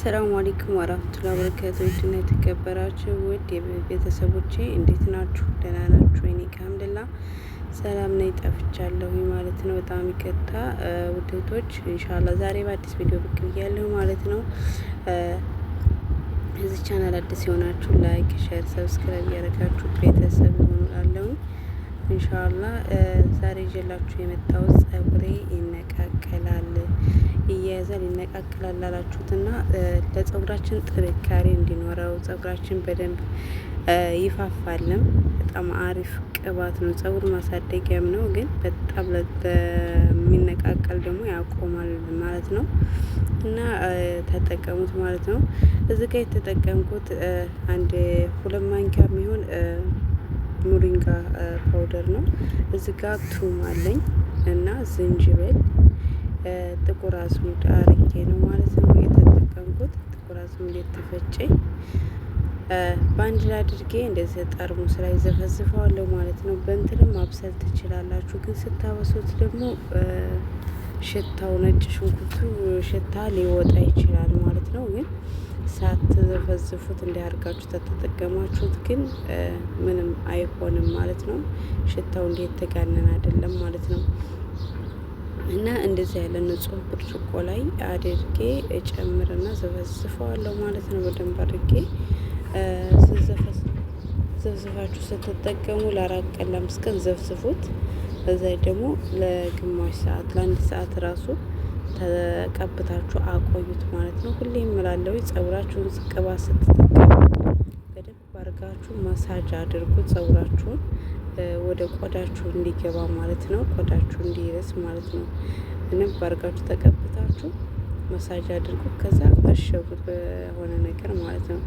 አሰላሙ አለይኩም ወራህመቱላሂ ወበረካቱህ። ውድና የተከበራችሁ ውድ ቤተሰቦቼ እንዴት ናችሁ? ደህና ናችሁ? እኔ አልሐምዱሊላህ ሰላም ነኝ። ጠፍቻለሁ ማለት ነው። በጣም ይቅርታ ውድቶች። ኢንሻአላህ ዛሬ በአዲስ ቪዲዮ ብቅ ብያለሁ ማለት ነው። እዚህ ቻናል አዲስ የሆናችሁ ላይክ፣ ሼር፣ ሰብስክራይብ ያደረጋችሁ ቤተሰብ ይሆናለሁ። ኢንሻአላህ ዛሬ ይዤላችሁ የመጣሁት ፀጉሬ ይነቃቀላል ይያያዛል ይነቃቀላል ላላችሁትና ለፀጉራችን ጥንካሬ እንዲኖረው ፀጉራችን በደንብ ይፋፋልም በጣም አሪፍ ቅባት ነው። ፀጉር ማሳደጊያም ነው፣ ግን በጣም ለሚነቃቀል ደግሞ ያቆማል ማለት ነው። እና ተጠቀሙት ማለት ነው። እዚህ ጋር የተጠቀምኩት አንድ 2 ማንኪያ የሚሆን ሞሪንጋ ፓውደር ነው። እዚህ ጋር ቱም አለኝ እና ዝንጅብል ጥቁር አዝሙድ አርጌ ነው ማለት ነው የተጠቀምኩት። ጥቁር አዝሙድ የተፈጨ በአንድ ላይ አድርጌ እንደዚህ ጠርሙስ ላይ ዘፈዝፈዋለሁ ማለት ነው። በእንትንም ማብሰል ትችላላችሁ፣ ግን ስታበሱት ደግሞ ሽታው ነጭ ሽንኩርቱ ሽታ ሊወጣ ይችላል ማለት ነው። ግን ሳትዘፈዝፉት እንዲያርጋችሁ ተተጠቀማችሁት ግን ምንም አይሆንም ማለት ነው። ሽታው እንዴት ተጋነን አይደለም ማለት ነው። እና እንደዚህ ያለ ንጹህ ብርጭቆ ላይ አድርጌ እጨምርና ዘፈዝፈዋለሁ ማለት ነው። በደንብ አድርጌ ዘፍዝፋችሁ ስትጠቀሙ ለ4 ቀን ለ5 ቀን ዘፍዝፉት። በዛ ደግሞ ለግማሽ ሰዓት ለ1 ሰዓት ራሱ ተቀብታችሁ አቆዩት ማለት ነው። ሁሌም እላለሁ ፀጉራችሁን ቅባት ስትጠቀሙ በደንብ አድርጋችሁ ማሳጅ አድርጉት፣ ፀጉራችሁን ወደ ቆዳችሁ እንዲገባ ማለት ነው። ቆዳችሁ እንዲረስ ማለት ነው። በደንብ አድርጋችሁ ተቀብታችሁ ማሳጅ አድርጉት። ከዛ እሸጉት በሆነ ነገር ማለት ነው።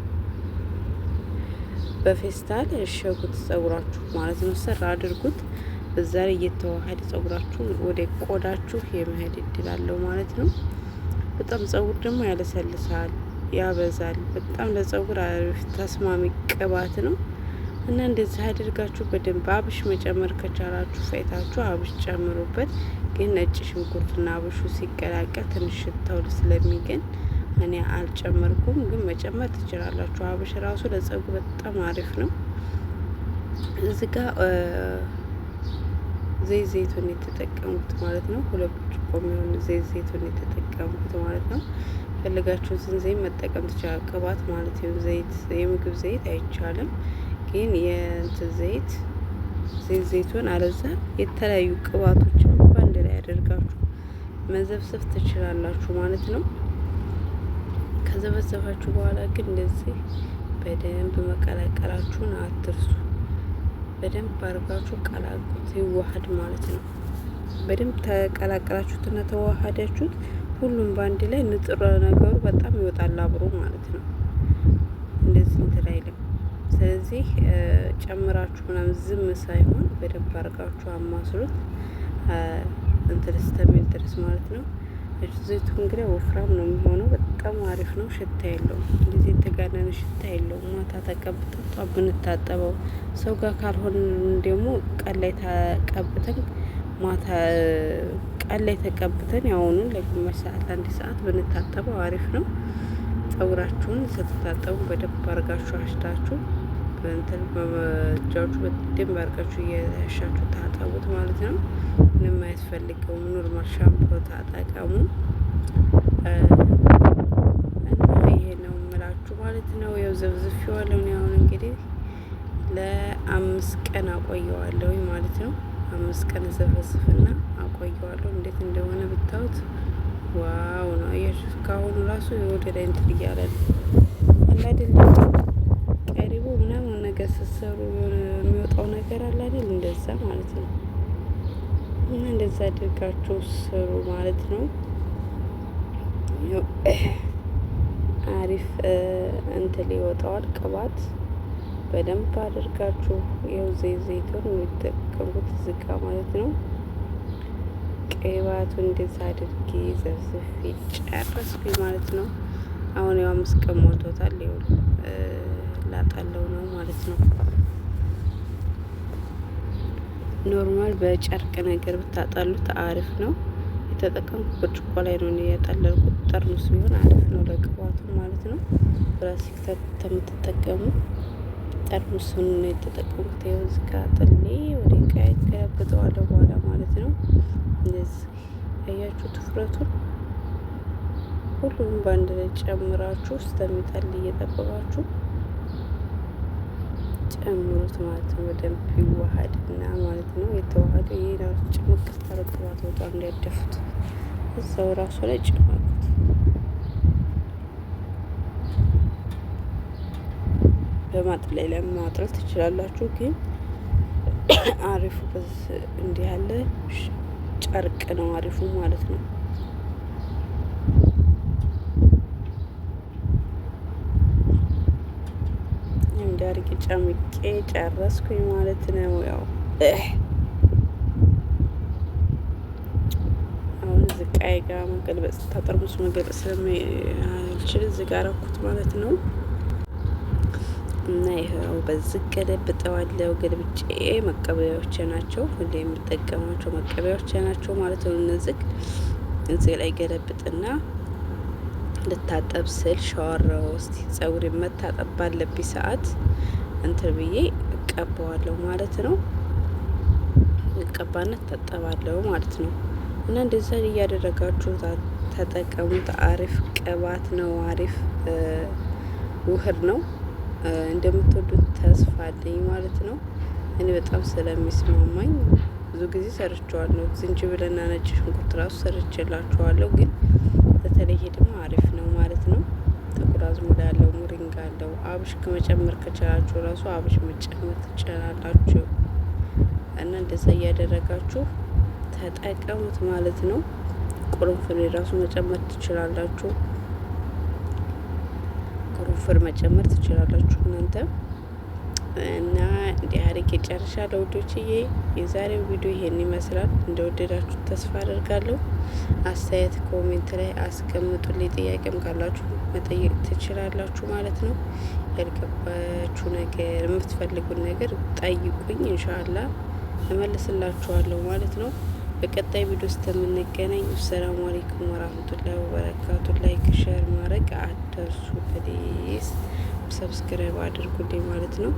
በፌስታል እሸጉት ፀጉራችሁ ማለት ነው። ሰራ አድርጉት። በዛ ላይ እየተዋሃደ ፀጉራችሁ ወደ ቆዳችሁ የመሄድ እድል አለው ማለት ነው። በጣም ፀጉር ደግሞ ያለሰልሳል፣ ያበዛል። በጣም ለፀጉር አሪፍ ተስማሚ ቅባት ነው እና እንደዚህ አድርጋችሁ በደንብ አብሽ መጨመር ከቻላችሁ ፈይታችሁ አብሽ ጨምሩበት። ግን ነጭ ሽንኩርትና አብሹ ሲቀላቀል ትንሽ ሽታው ስለሚገን እኔ አልጨመርኩም፣ ግን መጨመር ትችላላችሁ። አብሽ ራሱ ለፀጉር በጣም አሪፍ ነው። እዚህ ጋር ዘይቱን የተጠቀሙት ማለት ነው። 2 ብርጭቆ የሚሆን ዘይቱን የተጠቀሙት ማለት ነው። ፈልጋችሁትን ዘይት መጠቀም ትችላላችሁ። ቅባት ማለት ነው። የምግብ ዘይት አይቻልም፣ ግን የእንትን ዘይቱን አለዛ የተለያዩ ቅባቶችን በአንድ ላይ አድርጋችሁ መዘፍዘፍ ትችላላችሁ ማለት ነው። ከዘፈዘፋችሁ በኋላ ግን እንደዚህ በደንብ መቀላቀላችሁን አትርሱ። በደንብ አድርጋችሁ ቀላቅሉት፣ ይዋሃድ ማለት ነው። በደንብ ተቀላቀላችሁትና ተዋሃዳችሁት ሁሉም በአንድ ላይ ንጥረ ነገሩ በጣም ይወጣል አብሮ ማለት ነው። እንደዚህ እንትን አይልም። ስለዚህ ጨምራችሁ ምናምን ዝም ሳይሆን በደንብ አድርጋችሁ አማስሉት እንትን እስከሚል ድረስ ማለት ነው። ዘይቱ እንግዲህ ወፍራም ነው የሚሆነው። በጣም አሪፍ ነው። ሽታ የለውም። እንደዚህ የተጋነነ ሽታ የለውም። ማታ ተቀብተን ጧት ብንታጠበው ሰው ጋር ካልሆን ደግሞ ቀን ላይ ተቀብተን ማታ ቀን ላይ ተቀብተን ያውኑን ለግማሽ ሰዓት ለ1 ሰዓት ብንታጠበው አሪፍ ነው። ፀጉራችሁን ስትታጠቡ በደንብ አድርጋችሁ አሽታችሁ በእንትን በእጃችሁ በደንብ አድርጋችሁ እያሻችሁ ታጠቡት ማለት ነው። ምንም አያስፈልገውም። ኖርማል ሻምፖ ታጠቀሙ እና ይሄ ነው የምላችሁ ማለት ነው። ያው ዘፍዝፌዋለሁ እኔ አሁን እንግዲህ ለ5 ቀን አቆየዋለሁ ማለት ነው። 5 ቀን ዘፈዝፍና አቆየዋለሁ። እንዴት እንደሆነ ብታዩት ዋው ነው። አያችሁ ካሁኑ ራሱ ወደ ላይ እንትን እያለ ነው አለ አይደል? ቀሪቡ ምናምን ነገር ስትሰሩ የሚወጣው ነገር አለ አይደል? እንደዛ ማለት ነው። እና እንደዛ አድርጋችሁ ስሩ ማለት ነው። አሪፍ እንትን ይወጣዋል ቅባት። በደንብ አድርጋችሁ ይኸው ዘይቱን የሚጠቀሙት ዝጋ ማለት ነው። ቅባቱ እንደዛ አድርጌ ዘፍዝፌ ጨረስኩኝ ማለት ነው። አሁን ያው 5 ቀን ሞልቶታል። ይኸው ላጣለው ነው ማለት ነው። ኖርማል በጨርቅ ነገር ብታጣሉት አሪፍ ነው። የተጠቀምኩ ብርጭቆ ላይ ነው ያጠለልኩት። ጠርሙስ ቢሆን አሪፍ ነው ለቅባቱ ማለት ነው። ፕላስቲክ ከምትጠቀሙ ጠርሙሱን ነው የተጠቀምኩት። ይኸው እዚህ ጋር ጥሌ ወደ ቀይ ገለብጠዋለሁ በኋላ ማለት ነው። እንደዚህ ያያችሁ ትፍረቱን ሁሉንም በአንድ ላይ ጨምራችሁ እስከሚጠል እየጠበቃችሁ ጨምሩት ማለት ነው። በደንብ ይዋሃድና ማለት ነው። የተዋሃደ ይሄ ራሱ ጭምቅ ስታረቅባት ወጣ እንዲያደፉት እዛው ራሱ ላይ ጨምሩት። በማጥለያ ላይ ማጥለል ትችላላችሁ፣ ግን አሪፉ እንዲህ ያለ ጨርቅ ነው አሪፉ ማለት ነው። እንዳርግ ጨምቄ ጨረስኩኝ ማለት ነው። ያው አሁን እዚህ ቃይ ጋር መገልበጥ ተጠርሙስ መገልበጥ ስለማይችል እዚህ ጋር አረኩት ማለት ነው። እና ይኸው በዚህ ገለብጠዋለሁ። ገልብጬ መቀበያዎቼ ናቸው ሁሌ የምጠቀማቸው መቀበያዎቼ ናቸው ማለት ነው። እዚህ ላይ ገለብጥና ልታጠብ ስል ሻወር ውስጥ ጸጉሬ መታጠብ ባለብኝ ሰዓት እንትን ብዬ እቀባዋለሁ ማለት ነው። እቀባነት ታጠባለሁ ማለት ነው። እና እንደዛ እያደረጋችሁ ተጠቀሙት። አሪፍ ቅባት ነው። አሪፍ ውህድ ነው። እንደምትወዱት ተስፋ አለኝ ማለት ነው። እኔ በጣም ስለሚስማማኝ ብዙ ጊዜ ሰርቼዋለሁ። ዝንጅብልና ነጭ ሽንኩርት ራሱ ሰርቼላችኋለሁ። ግን በተለይ ደግሞ አሪፍ ነው ማለት ነው። ጥቁር አዝሙድ አለው፣ ሙሪንጋ አለው። አብሽ ከመጨመር ከቻላችሁ ራሱ አብሽ መጨመር ትችላላችሁ። እና እንደዛ እያደረጋችሁ ተጠቀሙት ማለት ነው። ቁርንፍር ራሱ መጨመር ትችላላችሁ። ቁርንፍር መጨመር ትችላላችሁ እናንተ። እና እንዲህ አድርጌ ጨርሻለሁ ውዶችዬ። የዛሬው ቪዲዮ ይሄን ይመስላል። እንደወደዳችሁ ተስፋ አደርጋለሁ። አስተያየት ኮሜንት ላይ አስቀምጡልኝ። ጥያቄም ካላችሁ መጠየቅ ትችላላችሁ ማለት ነው። ያልገባችሁ ነገር የምትፈልጉት ነገር ጠይቁኝ፣ ኢንሻአላህ እመልስላችኋለሁ ማለት ነው። በቀጣይ ቪዲዮ ውስጥ የምንገናኝ። ሰላም አለይኩም ወራህመቱላሂ ወበረካቱ። ላይክ ሼር ማድረግ አትርሱ ፕሊዝ። ሰብስክራይብ አድርጉልኝ ማለት ነው።